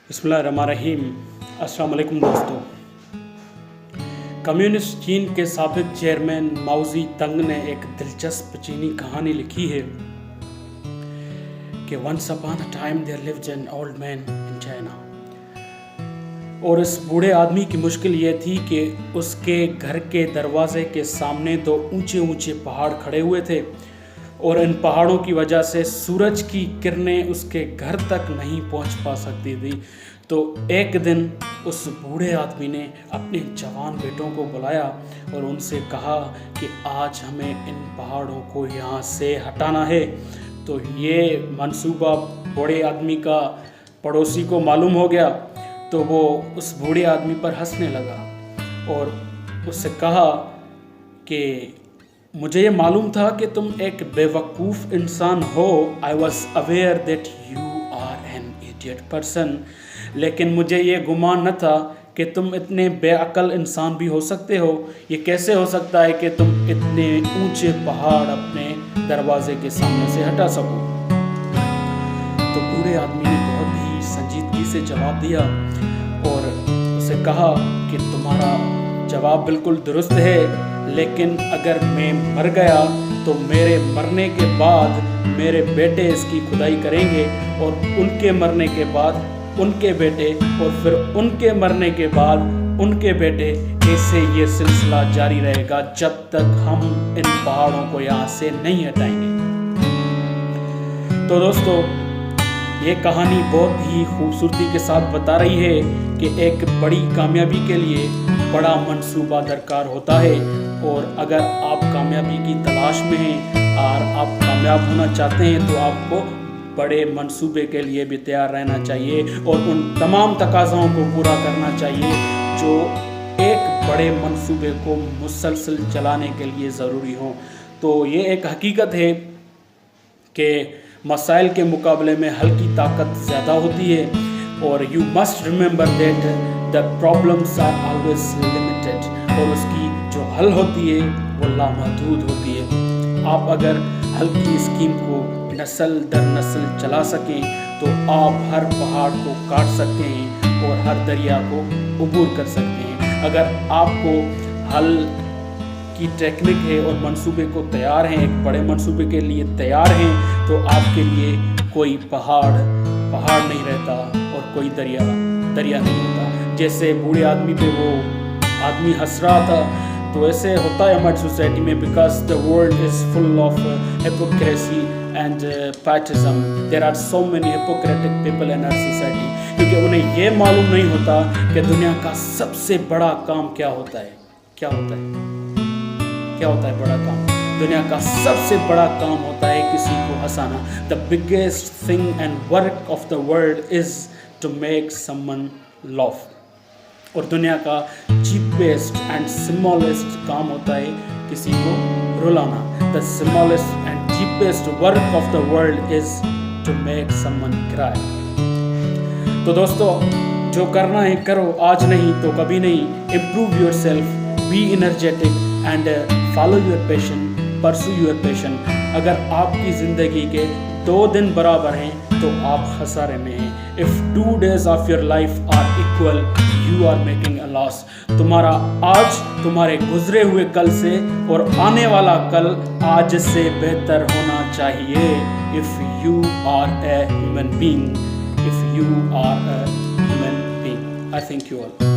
बिस्मिल्लाहिर्रहमानिर्रहीम। अस्सलाम वालेकुम दोस्तों। कम्युनिस्ट चीन के साबिक चेयरमैन माओ ज़ेडुंग ने एक दिलचस्प चीनी कहानी लिखी है कि once upon a time there lived an old man in China. और इस बूढ़े आदमी की मुश्किल ये थी कि उसके घर के दरवाजे के सामने दो ऊंचे ऊंचे पहाड़ खड़े हुए थे और इन पहाड़ों की वजह से सूरज की किरणें उसके घर तक नहीं पहुंच पा सकती थी। तो एक दिन उस बूढ़े आदमी ने अपने जवान बेटों को बुलाया और उनसे कहा कि आज हमें इन पहाड़ों को यहाँ से हटाना है। तो ये मंसूबा बूढ़े आदमी का पड़ोसी को मालूम हो गया, तो वो उस बूढ़े आदमी पर हंसने लगा और उससे कहा कि मुझे ये मालूम था कि तुम एक बेवकूफ़ इंसान हो। I was aware that you are an idiot person, लेकिन मुझे ये गुमान न था कि तुम इतने बेअक्ल इंसान भी हो सकते हो। ये कैसे हो सकता है कि तुम इतने ऊंचे पहाड़ अपने दरवाजे के सामने से हटा सको। तो बूढ़े आदमी ने बहुत ही संजीदगी से जवाब दिया और उसे कहा कि तुम्हारा जवाब बिल्कुल दुरुस्त है, लेकिन अगर मैं मर गया तो मेरे मरने के बाद मेरे बेटे इसकी खुदाई करेंगे और उनके मरने के बाद उनके बेटे और फिर उनके मरने के बाद उनके बेटे, ऐसे ये सिलसिला जारी रहेगा जब तक हम इन पहाड़ों को यहाँ से नहीं हटाएंगे। तो दोस्तों, ये कहानी बहुत ही खूबसूरती के साथ बता रही है कि एक बड़ी कामयाबी के लिए बड़ा मंसूबा दरकार होता है। और अगर आप कामयाबी की तलाश में हैं और आप कामयाब होना चाहते हैं तो आपको बड़े मंसूबे के लिए भी तैयार रहना चाहिए और उन तमाम तकाज़ों को पूरा करना चाहिए जो एक बड़े मंसूबे को मुसलसल चलाने के लिए ज़रूरी हो। तो ये एक हकीकत है कि मसाइल के मुकाबले में हल की ताकत ज़्यादा होती है और you must remember that the problems are always limited, और उसकी जो हल होती है वो लामहदूद होती है। आप अगर हल की स्कीम को नस्ल दर नस्ल चला सकें तो आप हर पहाड़ को काट सकते हैं और हर दरिया को अबूर कर सकते हैं। अगर आपको हल की टेक्निक है और मंसूबे को तैयार हैं, एक बड़े मंसूबे के लिए तैयार हैं, तो आपके लिए कोई पहाड़ नहीं रहता और कोई दरिया नहीं होता। जैसे बूढ़े आदमी पे वो आदमी हंस रहा था, तो ऐसे होता है हमारी सोसाइटी में, because the world is full of hypocrisy and pettism. There are so many hypocritic people in our society, क्योंकि उन्हें ये मालूम नहीं होता कि दुनिया का सबसे बड़ा काम क्या होता है। क्या होता है बड़ा काम? दुनिया का सबसे बड़ा काम होता है किसी को हंसाना। The biggest thing and work of the world is to make someone laugh. और दुनिया का चीपेस्ट एंड स्मॉलेस्ट काम होता है किसी को रुलाना। The smallest and cheapest work of the world is to make someone cry. तो दोस्तों, जो करना है करो, आज नहीं तो कभी नहीं। Improve yourself, be energetic and follow your passion, pursue your passion. अगर आपकी ज़िंदगी के 2 दिन बराबर हैं तो आप खसारे में हैं। If 2 days of your life are equal, you are making a loss. तुम्हारा आज तुम्हारे गुजरे हुए कल से और आने वाला कल आज से बेहतर होना चाहिए। If you are a human being, I thank you all.